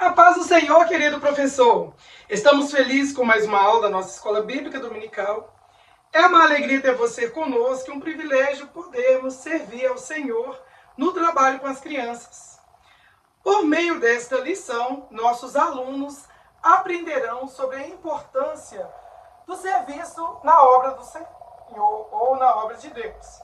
A paz do Senhor, querido professor. Estamos felizes com mais uma aula da nossa Escola Bíblica Dominical. É uma alegria ter você conosco e um privilégio podermos servir ao Senhor no trabalho com as crianças. Por meio desta lição, nossos alunos aprenderão sobre a importância do serviço na obra do Senhor ou na obra de Deus.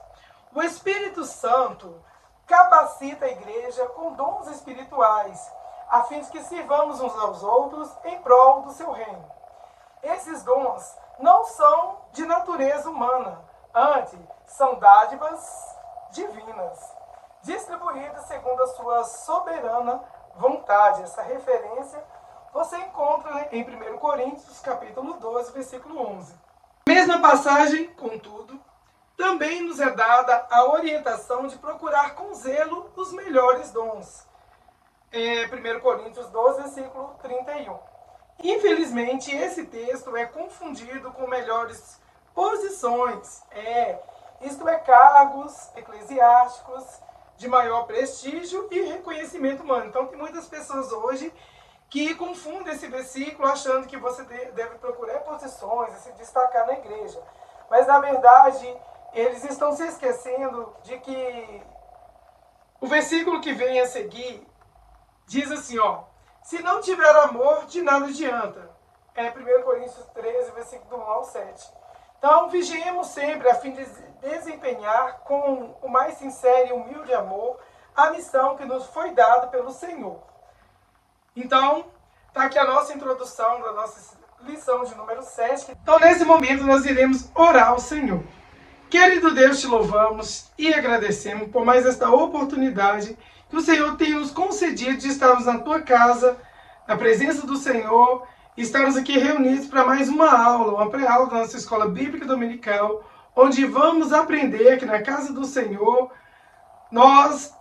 O Espírito Santo capacita a igreja com dons espirituais, a fim de que sirvamos uns aos outros em prol do seu reino. Esses dons não são de natureza humana, antes são dádivas divinas, distribuídas segundo a sua soberana vontade. Essa referência você encontra em 1 Coríntios, capítulo 12, versículo 11. Na mesma passagem, contudo, também nos é dada a orientação de procurar com zelo os melhores dons. 1 Coríntios 12, versículo 31. Infelizmente, esse texto é confundido com melhores posições, isto é, cargos eclesiásticos de maior prestígio e reconhecimento humano. Então, tem muitas pessoas hoje que confundem esse versículo achando que você deve procurar posições e se destacar na igreja. Mas, na verdade, eles estão se esquecendo de que o versículo que vem a seguir diz assim, se não tiver amor, de nada adianta. 1 Coríntios 13, versículo 1 ao 7. Então, vigiemos sempre a fim de desempenhar com o mais sincero e humilde amor a missão que nos foi dada pelo Senhor. Então, está aqui a nossa introdução da nossa lição de número 7. Então, nesse momento, nós iremos orar ao Senhor. Querido Deus, te louvamos e agradecemos por mais esta oportunidade que o Senhor tem nos concedido de estarmos na tua casa, na presença do Senhor, e estarmos aqui reunidos para mais uma aula, uma pré-aula da nossa Escola Bíblica Dominical, onde vamos aprender que na casa do Senhor nós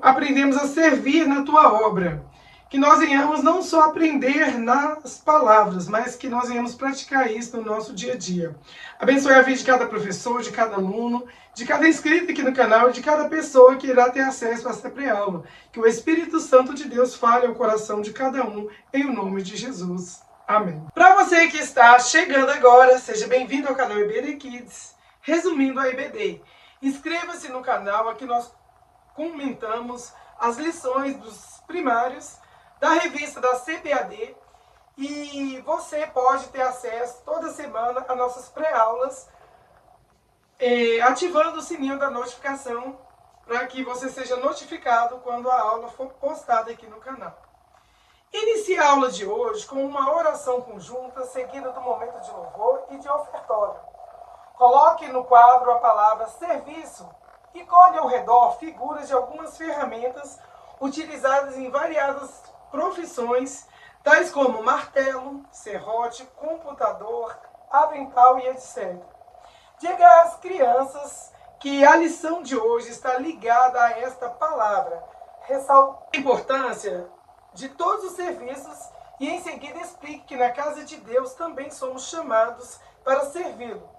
aprendemos a servir na tua obra. Que nós venhamos não só aprender nas palavras, mas que nós venhamos praticar isso no nosso dia a dia. Abençoe a vida de cada professor, de cada aluno, de cada inscrito aqui no canal e de cada pessoa que irá ter acesso a esta pré-aula. Que o Espírito Santo de Deus fale ao coração de cada um, em o nome de Jesus. Amém. Para você que está chegando agora, seja bem-vindo ao canal EBD Kids. Resumindo a EBD, inscreva-se no canal, aqui nós comentamos as lições dos primários da revista da CBAD, e você pode ter acesso toda semana a nossas pré-aulas, ativando o sininho da notificação para que você seja notificado quando a aula for postada aqui no canal. Inicie a aula de hoje com uma oração conjunta seguida do momento de louvor e de ofertório. Coloque no quadro a palavra serviço e colhe ao redor figuras de algumas ferramentas utilizadas em variadas profissões, tais como martelo, serrote, computador, avental e etc. Diga às crianças que a lição de hoje está ligada a esta palavra. Ressalte a importância de todos os serviços e em seguida explique que na casa de Deus também somos chamados para servi-lo.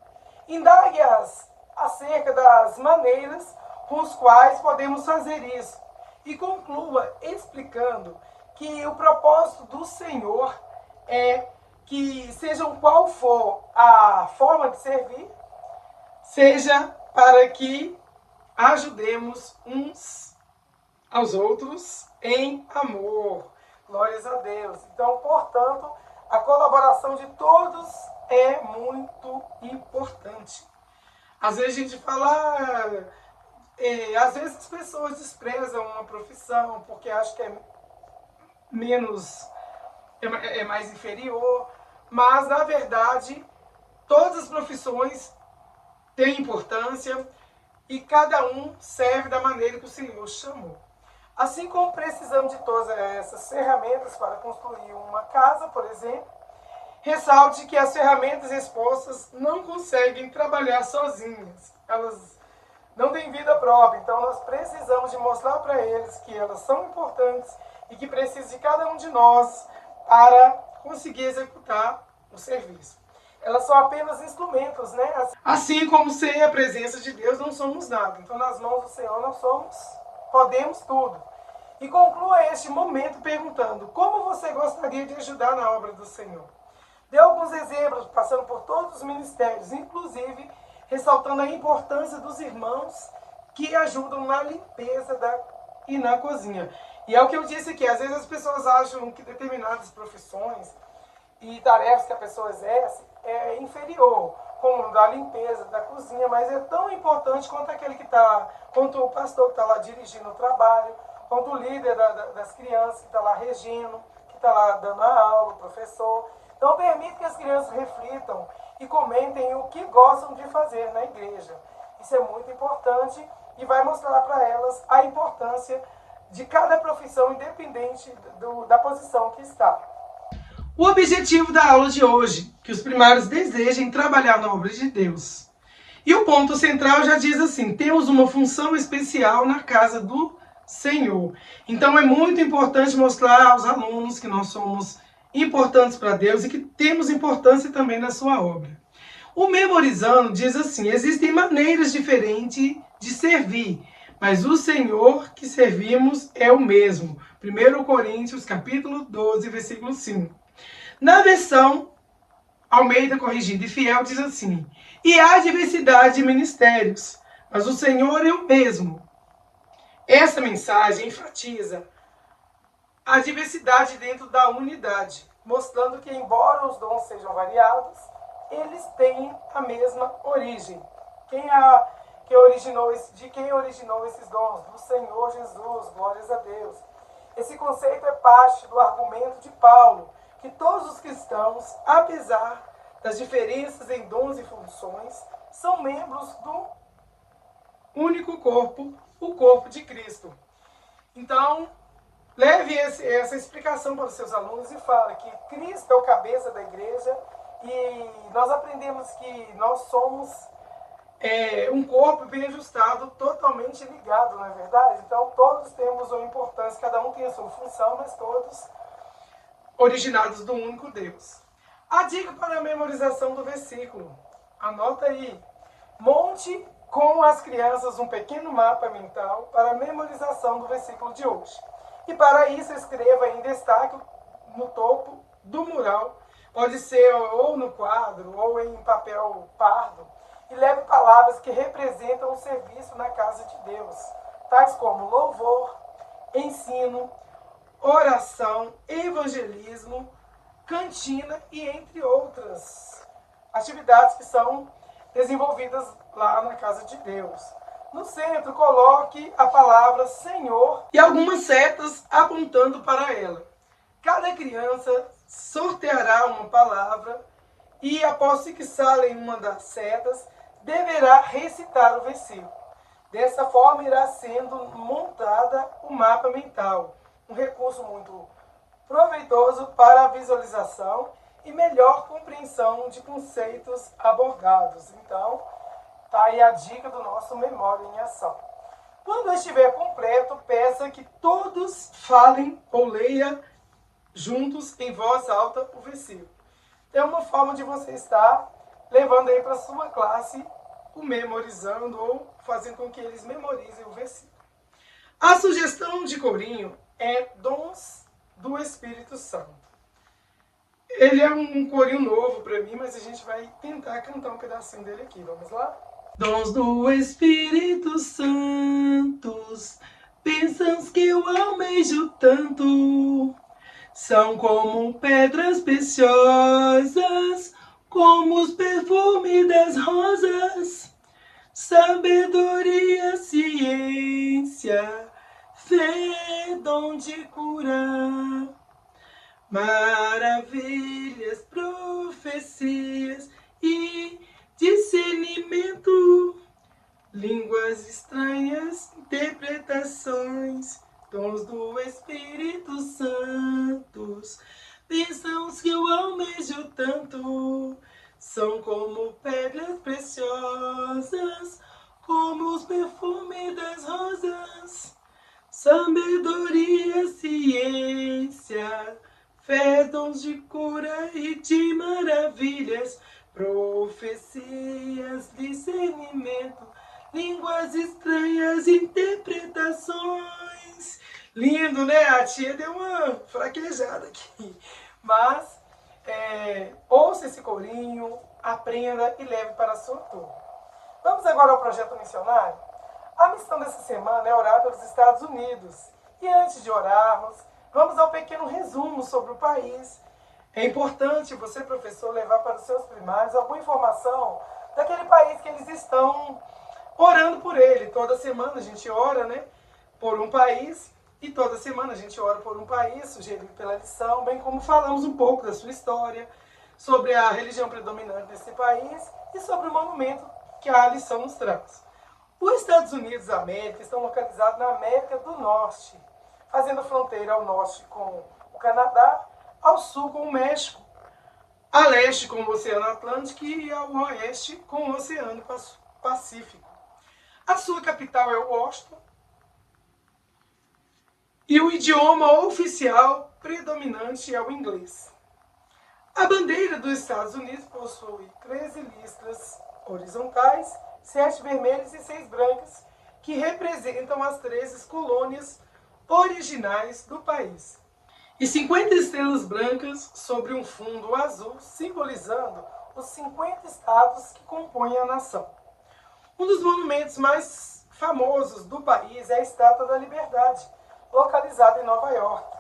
Indague-as acerca das maneiras com as quais podemos fazer isso e conclua explicando que o propósito do Senhor é que, seja qual for a forma de servir, seja para que ajudemos uns aos outros em amor. Glórias a Deus. Então, portanto, a colaboração de todos é muito importante. Às vezes a gente fala, às vezes as pessoas desprezam uma profissão porque acham que é mais inferior, mas na verdade todas as profissões têm importância e cada um serve da maneira que o Senhor chamou. Assim como precisamos de todas essas ferramentas para construir uma casa, por exemplo, ressalte que as ferramentas expostas não conseguem trabalhar sozinhas, elas não têm vida própria, então nós precisamos de mostrar para eles que elas são importantes e que precisa de cada um de nós para conseguir executar o serviço. Elas são apenas instrumentos, né? Assim como sem a presença de Deus não somos nada. Então, nas mãos do Senhor nós podemos tudo. E conclua este momento perguntando: como você gostaria de ajudar na obra do Senhor? Dê alguns exemplos, passando por todos os ministérios, inclusive ressaltando a importância dos irmãos que ajudam na limpeza e na cozinha. E é o que eu disse aqui, às vezes as pessoas acham que determinadas profissões e tarefas que a pessoa exerce é inferior, como da limpeza, da cozinha, mas é tão importante quanto o pastor que está lá dirigindo o trabalho, quanto o líder das crianças que está lá regendo, que está lá dando a aula, o professor. Então permite que as crianças reflitam e comentem o que gostam de fazer na igreja. Isso é muito importante e vai mostrar para elas a importância de cada profissão, independente da posição que está. O objetivo da aula de hoje, que os primários desejem trabalhar na obra de Deus. E o ponto central já diz assim: temos uma função especial na casa do Senhor. Então é muito importante mostrar aos alunos que nós somos importantes para Deus e que temos importância também na sua obra. O Memorizando diz assim: existem maneiras diferentes de servir, mas o Senhor que servimos é o mesmo. 1 Coríntios, capítulo 12, versículo 5. Na versão Almeida Corrigida e Fiel diz assim: e há diversidade de ministérios, mas o Senhor é o mesmo. Essa mensagem enfatiza a diversidade dentro da unidade, mostrando que, embora os dons sejam variados, eles têm a mesma origem. De quem originou esses dons? Do Senhor Jesus, glórias a Deus. Esse conceito é parte do argumento de Paulo, que todos os cristãos, apesar das diferenças em dons e funções, são membros do único corpo, o corpo de Cristo. Então, leve essa explicação para os seus alunos e fale que Cristo é o cabeça da igreja e nós aprendemos que nós somos um corpo bem ajustado, totalmente ligado, não é verdade? Então, todos temos uma importância, cada um tem a sua função, mas todos originados do único Deus. A dica para a memorização do versículo. Anota aí. Monte com as crianças um pequeno mapa mental para a memorização do versículo de hoje. E para isso escreva em destaque no topo do mural, pode ser ou no quadro ou em papel pardo, e leve palavras que representam o serviço na casa de Deus, tais como louvor, ensino, oração, evangelismo, cantina e entre outras atividades que são desenvolvidas lá na casa de Deus. No centro, coloque a palavra Senhor e algumas setas apontando para ela. Cada criança sorteará uma palavra e, após fixá-la em uma das setas, deverá recitar o versículo. Dessa forma, irá sendo montada o mapa mental, um recurso muito proveitoso para a visualização e melhor compreensão de conceitos abordados. Então, tá aí a dica do nosso Memória em Ação. Quando estiver completo, peça que todos falem ou leiam juntos em voz alta o versículo. É uma forma de você estar levando aí para a sua classe o memorizando ou fazendo com que eles memorizem o versículo. A sugestão de corinho é Dons do Espírito Santo. Ele é um corinho novo para mim, mas a gente vai tentar cantar um pedacinho dele aqui. Vamos lá? Dons do Espírito Santos, bênçãos que eu almejo tanto, são como pedras preciosas, como os perfumes das rosas, sabedoria, ciência, fé, dom de curar, maravilhas, profecias e discernimento, línguas estranhas, interpretações, dons do Espírito Santo, bênçãos que eu almejo tanto, são como pedras preciosas, como os perfumes das rosas, sabedoria, ciência, fé, dons de cura e de maravilhas, profecias, discernimento, línguas estranhas, interpretações, Lindo, né? A tia deu uma fraquejada aqui. Mas ouça esse corinho, aprenda e leve para a sua turma. Vamos agora ao projeto missionário? A missão dessa semana é orar pelos Estados Unidos. E antes de orarmos, vamos ao pequeno resumo sobre o país. É importante você, professor, levar para os seus primários alguma informação daquele país que eles estão orando por ele. Toda semana a gente ora, né, por um país, e toda semana a gente ora por um país, sugerido pela lição, bem como falamos um pouco da sua história, sobre a religião predominante desse país e sobre o monumento que a lição nos traz. Os Estados Unidos da América estão localizados na América do Norte, fazendo fronteira ao norte com o Canadá, ao sul com o México, a leste com o Oceano Atlântico e ao oeste com o Oceano Pacífico. A sua capital é Washington e o idioma oficial predominante é o inglês. A bandeira dos Estados Unidos possui 13 listras horizontais, 7 vermelhas e 6 brancas, que representam as 13 colônias originais do país. E 50 estrelas brancas sobre um fundo azul, simbolizando os 50 estados que compõem a nação. Um dos monumentos mais famosos do país é a Estátua da Liberdade, localizada em Nova York.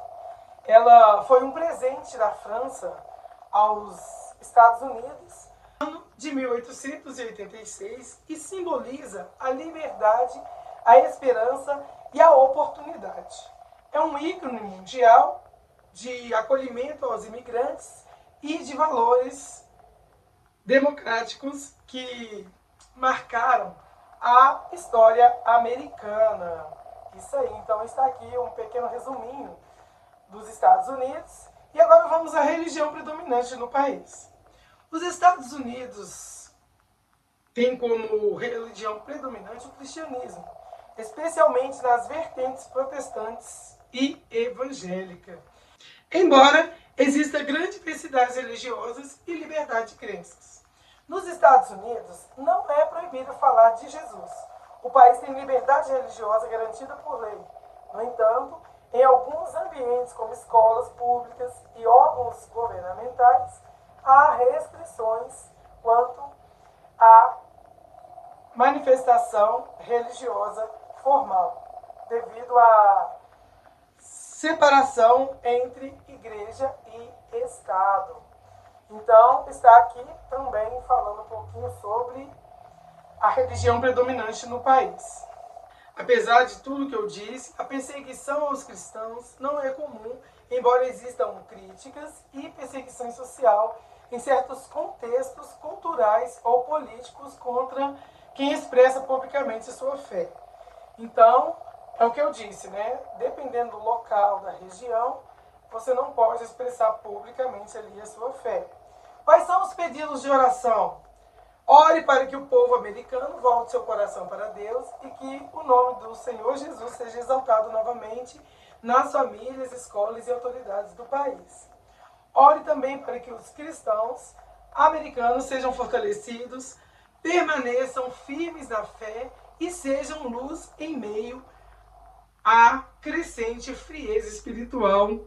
Ela foi um presente da França aos Estados Unidos no ano de 1886 e simboliza a liberdade, a esperança e a oportunidade. É um ícone mundial de acolhimento aos imigrantes e de valores democráticos que marcaram a história americana. Isso aí, então está aqui um pequeno resuminho dos Estados Unidos. E agora vamos à religião predominante no país. Os Estados Unidos têm como religião predominante o cristianismo, especialmente nas vertentes protestantes e evangélica. Embora exista grande diversidade religiosas e liberdade de crenças. Nos Estados Unidos, não é proibido falar de Jesus. O país tem liberdade religiosa garantida por lei. No entanto, em alguns ambientes, como escolas públicas e órgãos governamentais, há restrições quanto à manifestação religiosa formal, devido à separação entre igreja e Estado. Então, está aqui também falando um pouquinho sobre a religião predominante no país. Apesar de tudo que eu disse, a perseguição aos cristãos não é comum, embora existam críticas e perseguição social em certos contextos culturais ou políticos contra quem expressa publicamente a sua fé. Então, é o que eu disse, né? Dependendo do local, da região, você não pode expressar publicamente ali a sua fé. Quais são os pedidos de oração? Ore para que o povo americano volte seu coração para Deus e que o nome do Senhor Jesus seja exaltado novamente nas famílias, escolas e autoridades do país. Ore também para que os cristãos americanos sejam fortalecidos, permaneçam firmes na fé e sejam luz em meio à crescente frieza espiritual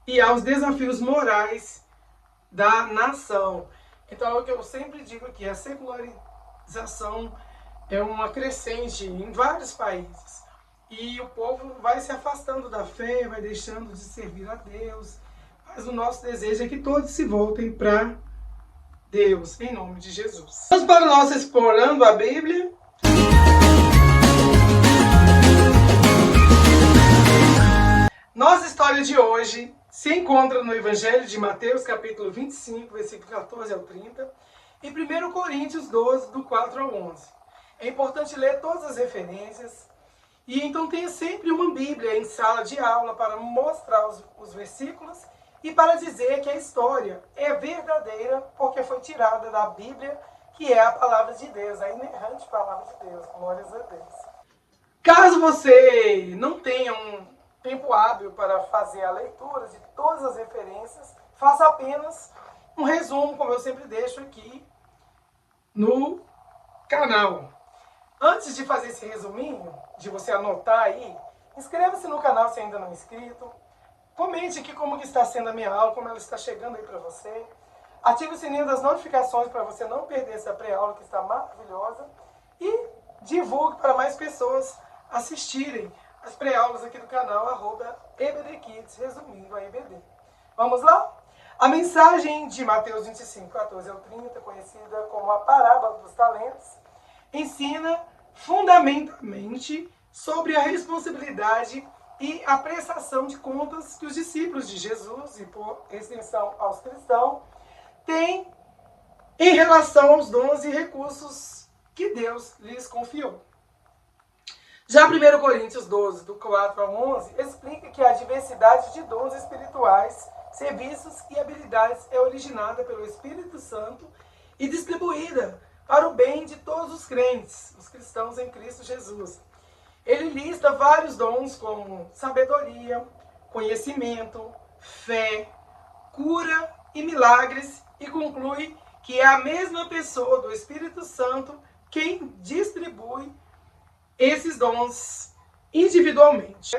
e aos desafios morais da nação. Então é o que eu sempre digo aqui, a secularização é uma crescente em vários países. E o povo vai se afastando da fé, vai deixando de servir a Deus. Mas o nosso desejo é que todos se voltem para Deus, em nome de Jesus. Vamos para o nosso Explorando a Bíblia. Nossa história de hoje se encontra no Evangelho de Mateus, capítulo 25, versículo 14 ao 30, e 1 Coríntios 12, do 4 ao 11. É importante ler todas as referências, e então tenha sempre uma Bíblia em sala de aula para mostrar os versículos e para dizer que a história é verdadeira porque foi tirada da Bíblia, que é a palavra de Deus, a inerrante palavra de Deus. Glórias a Deus. Caso você não tenha um tempo hábil para fazer a leitura de todas as referências, faça apenas um resumo, como eu sempre deixo aqui no canal. Antes de fazer esse resuminho, de você anotar aí, Inscreva-se no canal se ainda não é inscrito. Comente aqui como que está sendo a minha aula, como ela está chegando aí para você. Ative o sininho das notificações para você não perder essa pré-aula que está maravilhosa. E divulgue para mais pessoas assistirem as pré-aulas aqui do canal, @EBDKids, resumindo a EBD. Vamos lá? A mensagem de Mateus 25, 14 ao 30, conhecida como a parábola dos talentos, ensina fundamentalmente sobre a responsabilidade e a prestação de contas que os discípulos de Jesus, e por extensão aos cristãos, têm em relação aos dons e recursos que Deus lhes confiou. Já 1 Coríntios 12, do 4 ao 11, explica que a diversidade de dons espirituais, serviços e habilidades é originada pelo Espírito Santo e distribuída para o bem de todos os crentes, os cristãos em Cristo Jesus. Ele lista vários dons como sabedoria, conhecimento, fé, cura e milagres e conclui que é a mesma pessoa do Espírito Santo quem distribui esses dons individualmente.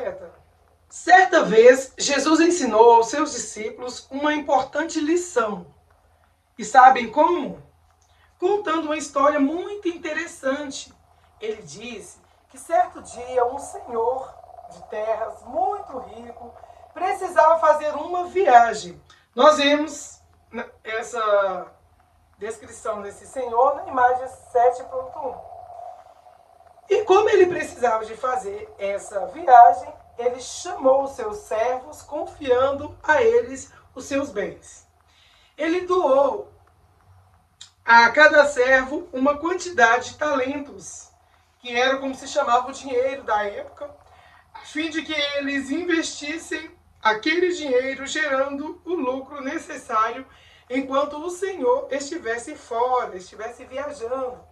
Certa vez, Jesus ensinou aos seus discípulos uma importante lição. E sabem como? Contando uma história muito interessante. Ele disse que certo dia um senhor de terras muito rico precisava fazer uma viagem. Nós vemos essa descrição desse senhor na imagem 7.1. E como ele precisava de fazer essa viagem, ele chamou os seus servos, confiando a eles os seus bens. Ele doou a cada servo uma quantidade de talentos, que era como se chamava o dinheiro da época, a fim de que eles investissem aquele dinheiro, gerando o lucro necessário enquanto o Senhor estivesse fora, estivesse viajando.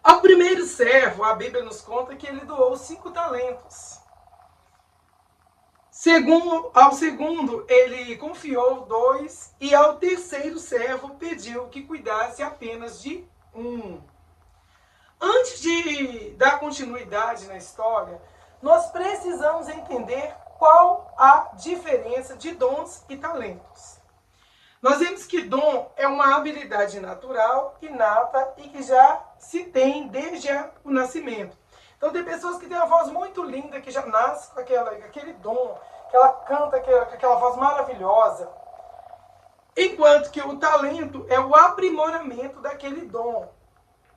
Ao primeiro servo, a Bíblia nos conta que ele doou 5 talentos. Ao segundo, ele confiou 2, e ao terceiro servo pediu que cuidasse apenas de 1. Antes de dar continuidade na história, nós precisamos entender qual a diferença de dons e talentos. Nós vemos que dom é uma habilidade natural, inata e que já se tem desde o nascimento. Então tem pessoas que têm uma voz muito linda, que já nasce com aquele dom, que ela canta aquela voz maravilhosa. Enquanto que o talento é o aprimoramento daquele dom,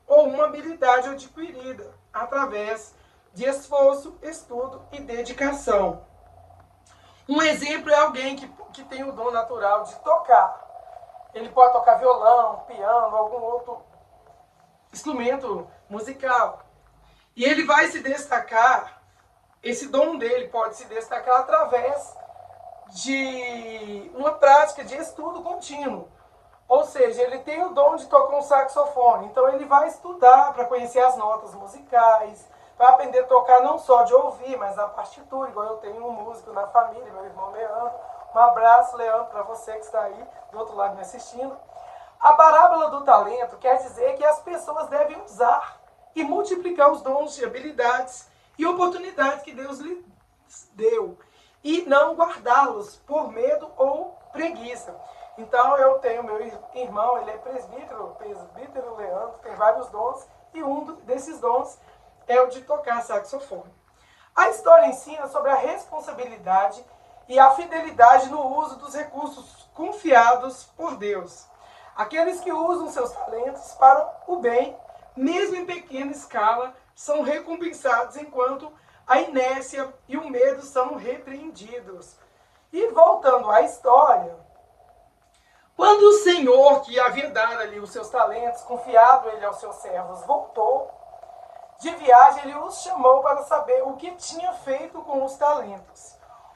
ou uma habilidade adquirida através de esforço, estudo e dedicação. Um exemplo é alguém que tem o dom natural de tocar. Ele pode tocar violão, piano, algum outro instrumento musical. E ele vai se destacar, esse dom dele pode se destacar através de uma prática de estudo contínuo. Ou seja, ele tem o dom de tocar um saxofone, então ele vai estudar para conhecer as notas musicais, para aprender a tocar não só de ouvir, mas a partitura, igual eu tenho um músico na família, meu irmão Leandro. Um abraço, Leandro, para você que está aí do outro lado me assistindo. A parábola do talento quer dizer que as pessoas devem usar e multiplicar os dons de habilidades e oportunidades que Deus lhes deu, e não guardá-los por medo ou preguiça. Então eu tenho meu irmão, ele é presbítero Leandro, tem vários dons, e um desses dons é o de tocar saxofone. A história ensina sobre a responsabilidade e a fidelidade no uso dos recursos confiados por Deus. Aqueles que usam seus talentos para o bem, mesmo em pequena escala, são recompensados, enquanto a inércia e o medo são repreendidos. E voltando à história, quando o Senhor, que havia dado ali os seus talentos, confiado ele aos seus servos, voltou de viagem, ele os chamou para saber o que tinha feito com os talentos.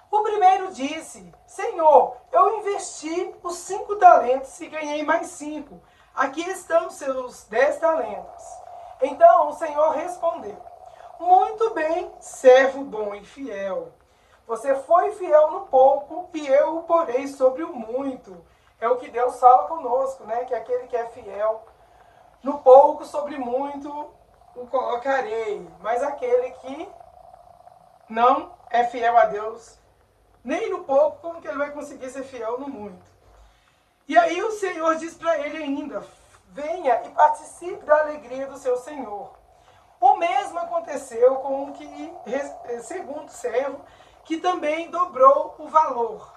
O primeiro disse: Senhor, eu investi os 5 talentos e ganhei mais 5. Aqui estão seus 10 talentos. Então o Senhor respondeu: muito bem, servo bom e fiel. Você foi fiel no pouco e eu o porei sobre o muito. É o que Deus fala conosco, né? Que aquele que é fiel no pouco, sobre muito o colocarei. Mas aquele que não é fiel a Deus, nem no pouco, como que ele vai conseguir ser fiel no muito? E aí o Senhor diz para ele ainda, venha e participe da alegria do seu Senhor. O mesmo aconteceu com o segundo servo, que também dobrou o valor.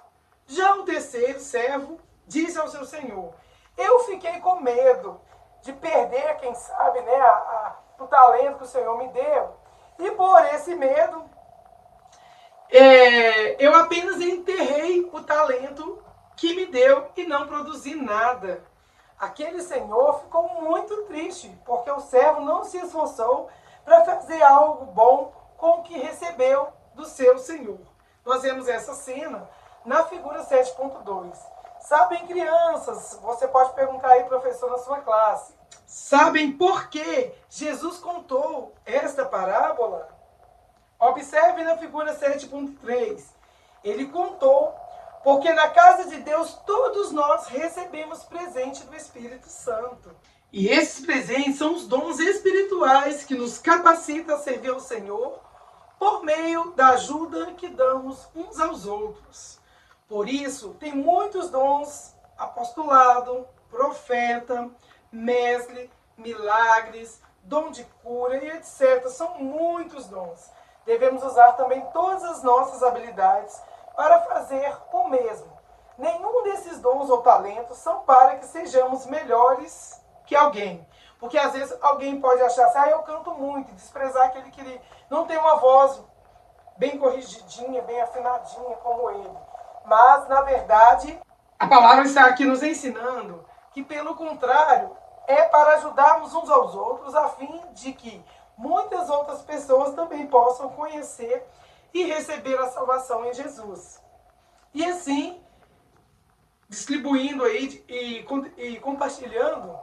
Já o terceiro servo disse ao seu senhor, eu fiquei com medo de perder, quem sabe, né, o talento que o Senhor me deu. E por esse medo, eu apenas enterrei o talento que me deu e não produzi nada. Aquele senhor ficou muito triste, porque o servo não se esforçou para fazer algo bom com o que recebeu do seu senhor. Nós vemos essa cena na figura 7.2. Sabem, crianças, você pode perguntar aí, professor, na sua classe, sabem por que Jesus contou esta parábola? Observe na figura 7.3. Ele contou porque na casa de Deus todos nós recebemos presente do Espírito Santo. E esses presentes são os dons espirituais que nos capacitam a servir ao Senhor por meio da ajuda que damos uns aos outros. Por isso, tem muitos dons: apostolado, profeta, mestre, milagres, dom de cura e etc. São muitos dons. Devemos usar também todas as nossas habilidades para fazer o mesmo. Nenhum desses dons ou talentos são para que sejamos melhores que alguém. Porque às vezes alguém pode achar assim, eu canto muito, e desprezar aquele que não tem uma voz bem corrigidinha, bem afinadinha como ele. Mas, na verdade, a palavra está aqui nos ensinando que, pelo contrário, é para ajudarmos uns aos outros, a fim de que muitas outras pessoas também possam conhecer e receber a salvação em Jesus. E assim, distribuindo aí e compartilhando,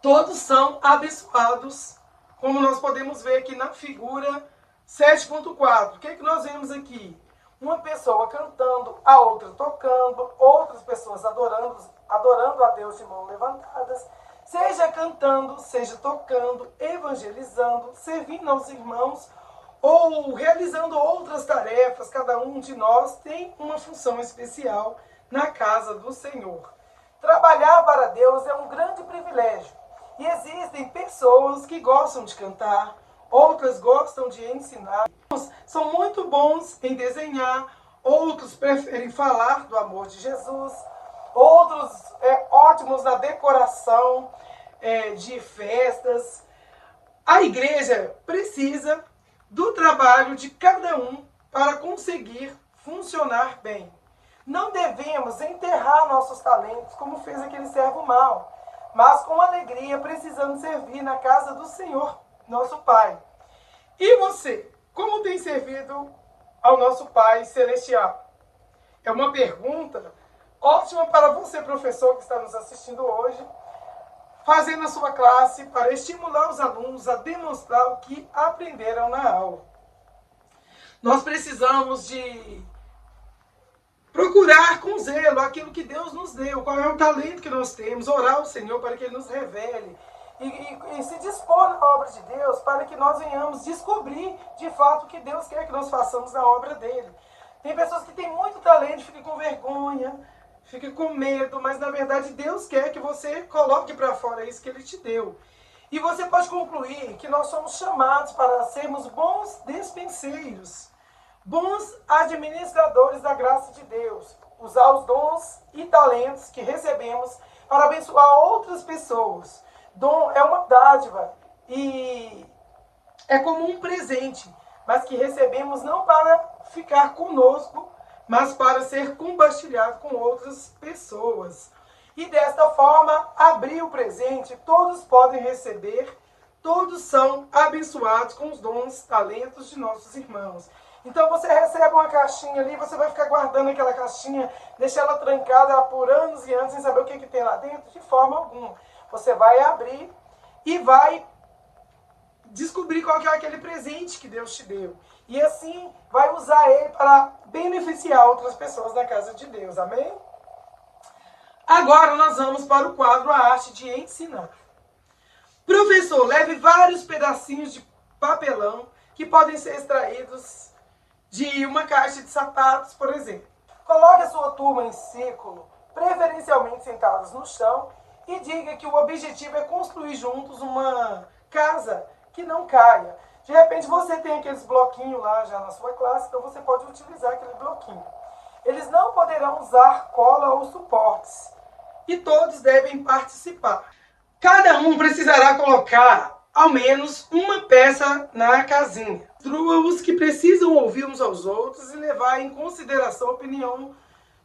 todos são abençoados, como nós podemos ver aqui na figura 7.4. O que é que nós vemos aqui? Uma pessoa cantando, a outra tocando, outras pessoas adorando a Deus de mãos levantadas, seja cantando, seja tocando, evangelizando, servindo aos irmãos ou realizando outras tarefas. Cada um de nós tem uma função especial na casa do Senhor. Trabalhar para Deus é um grande privilégio. E existem pessoas que gostam de cantar, outras gostam de ensinar. Uns são muito bons em desenhar, outros preferem falar do amor de Jesus, outros ótimos na decoração de festas. A igreja precisa do trabalho de cada um para conseguir funcionar bem. Não devemos enterrar nossos talentos como fez aquele servo mau, mas com alegria precisando servir na casa do Senhor, nosso Pai. E você, como tem servido ao nosso Pai Celestial? É uma pergunta ótima para você, professor, que está nos assistindo hoje, fazendo a sua classe para estimular os alunos a demonstrar o que aprenderam na aula. Nós precisamos de procurar com zelo aquilo que Deus nos deu, qual é o talento que nós temos, orar ao Senhor para que Ele nos revele e se dispor na obra de Deus para que nós venhamos descobrir de fato o que Deus quer que nós façamos na obra dele. Tem pessoas que têm muito talento e ficam com vergonha, ficam com medo, mas na verdade Deus quer que você coloque para fora isso que Ele te deu. E você pode concluir que nós somos chamados para sermos bons despenseiros, bons administradores da graça de Deus, usar os dons e talentos que recebemos para abençoar outras pessoas. Dom é uma dádiva e é como um presente, mas que recebemos não para ficar conosco, mas para ser compartilhado com outras pessoas. E desta forma, abrir o presente, todos podem receber, todos são abençoados com os dons, talentos de nossos irmãos. Então você recebe uma caixinha ali, você vai ficar guardando aquela caixinha, deixar ela trancada por anos e anos sem saber o que tem lá dentro? De forma alguma. Você vai abrir e vai descobrir qual que é aquele presente que Deus te deu. E assim vai usar ele para beneficiar outras pessoas na casa de Deus. Amém? Agora nós vamos para o quadro A Arte de Ensinar. Professor, leve vários pedacinhos de papelão que podem ser extraídos de uma caixa de sapatos, por exemplo. Coloque a sua turma em círculo, preferencialmente sentados no chão, e diga que o objetivo é construir juntos uma casa que não caia. De repente você tem aqueles bloquinhos lá já na sua classe, então você pode utilizar aquele bloquinho. Eles não poderão usar cola ou suportes, e todos devem participar. Cada um precisará colocar ao menos uma peça na casinha. Instrua-os que precisam ouvir uns aos outros e levar em consideração a opinião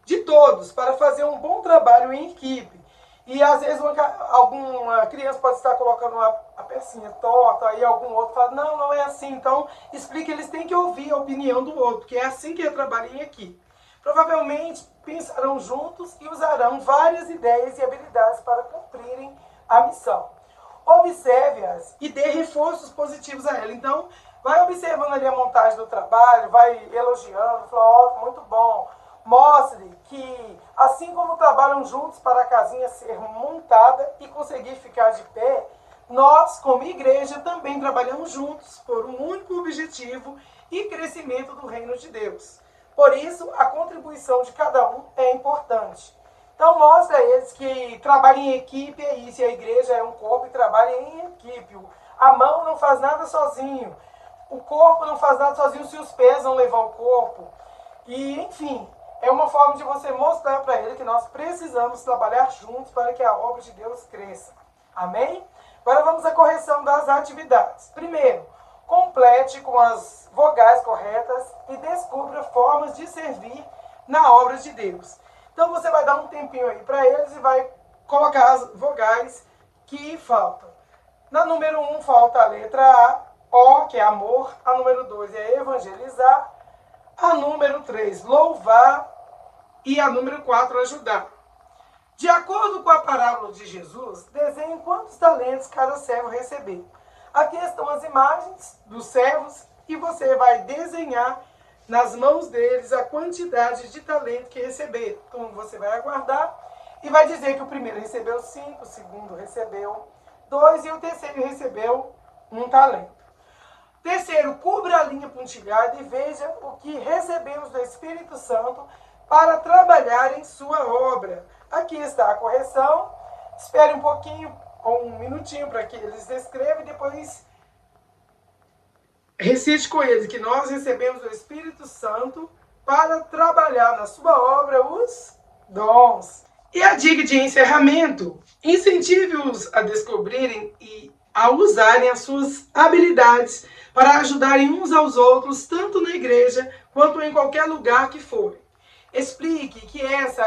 de todos para fazer um bom trabalho em equipe. E às vezes alguma criança pode estar colocando a pecinha torta, aí algum outro fala, não, não é assim. Então explique, eles têm que ouvir a opinião do outro, porque é assim que é trabalhar em equipe. Provavelmente pensarão juntos e usarão várias ideias e habilidades para cumprirem a missão. Observe-as e dê reforços positivos a ela. Então, vai observando ali a montagem do trabalho, vai elogiando, fala, ó, muito bom. Mostre que, assim como trabalham juntos para a casinha ser montada e conseguir ficar de pé, nós, como igreja, também trabalhamos juntos por um único objetivo e crescimento do reino de Deus. Por isso, a contribuição de cada um é importante. Então, mostra a eles que trabalhar em equipe é isso, e a igreja é um corpo e trabalha em equipe. A mão não faz nada sozinho, o corpo não faz nada sozinho se os pés não levar o corpo. E, enfim, é uma forma de você mostrar para ele que nós precisamos trabalhar juntos para que a obra de Deus cresça. Amém? Agora vamos à correção das atividades. Primeiro, complete com as vogais corretas e descubra formas de servir na obra de Deus. Então você vai dar um tempinho aí para eles e vai colocar as vogais que faltam. Na número 1 falta a letra A, O, que é amor. A número 2 é evangelizar. A número 3, louvar. E a número 4, ajudar. De acordo com a parábola de Jesus, desenhe quantos talentos cada servo recebeu. Aqui estão as imagens dos servos e você vai desenhar nas mãos deles a quantidade de talento que receberam. Então você vai aguardar e vai dizer que o primeiro recebeu 5, o segundo recebeu 2 e o terceiro recebeu 1 talento. Terceiro, cubra a linha pontilhada e veja o que recebemos do Espírito Santo para trabalhar em sua obra. Aqui está a correção. Espere um pouquinho, ou um minutinho, para que eles escrevam e depois recite com eles que nós recebemos o Espírito Santo para trabalhar na sua obra os dons. E a dica de encerramento: incentive-os a descobrirem e a usarem as suas habilidades para ajudarem uns aos outros, tanto na igreja quanto em qualquer lugar que forem. Explique que essa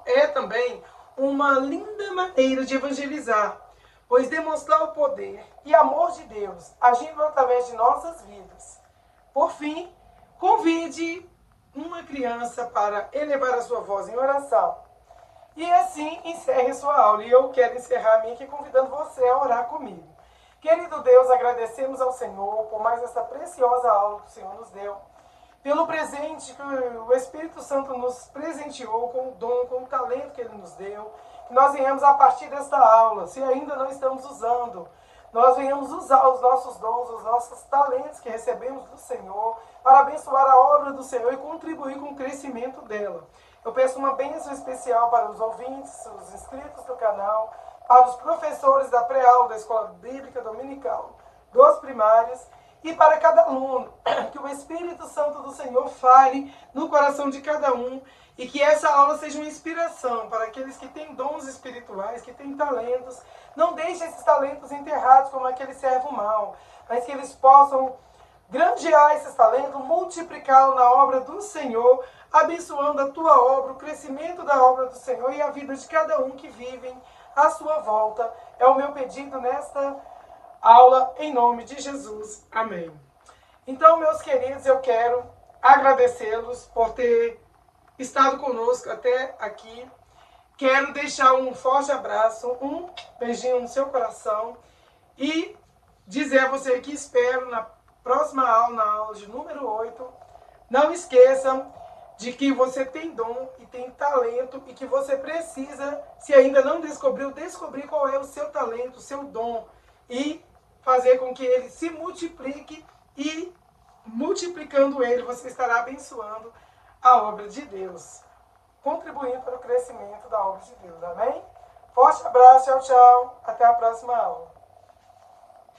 é também uma linda maneira de evangelizar, pois demonstrar o poder e amor de Deus agindo através de nossas vidas. Por fim, convide uma criança para elevar a sua voz em oração. E assim encerre sua aula. E eu quero encerrar a minha aqui convidando você a orar comigo. Querido Deus, agradecemos ao Senhor por mais essa preciosa aula que o Senhor nos deu, pelo presente que o Espírito Santo nos presenteou com o dom, com o talento que Ele nos deu, que nós venhamos a partir desta aula, se ainda não estamos usando, nós venhamos usar os nossos dons, os nossos talentos que recebemos do Senhor, para abençoar a obra do Senhor e contribuir com o crescimento dela. Eu peço uma bênção especial para os ouvintes, os inscritos do canal, para os professores da pré-aula da Escola Bíblica Dominical, dos primários, e para cada aluno, que o Espírito Santo do Senhor fale no coração de cada um e que essa aula seja uma inspiração para aqueles que têm dons espirituais, que têm talentos. Não deixe esses talentos enterrados como aquele servo mau, mas que eles possam granjear esses talentos, multiplicá-los na obra do Senhor, abençoando a tua obra, o crescimento da obra do Senhor e a vida de cada um que vivem à sua volta. É o meu pedido nesta aula, em nome de Jesus. Amém. Então, meus queridos, eu quero agradecê-los por ter estado conosco até aqui. Quero deixar um forte abraço, um beijinho no seu coração e dizer a você que espero na próxima aula, na aula de número 8. Não esqueça de que você tem dom e tem talento e que você precisa, se ainda não descobriu, descobrir qual é o seu talento, o seu dom e fazer com que ele se multiplique e multiplicando ele, você estará abençoando a obra de Deus, contribuindo para o crescimento da obra de Deus. Amém? Forte abraço, tchau, tchau. Até a próxima aula.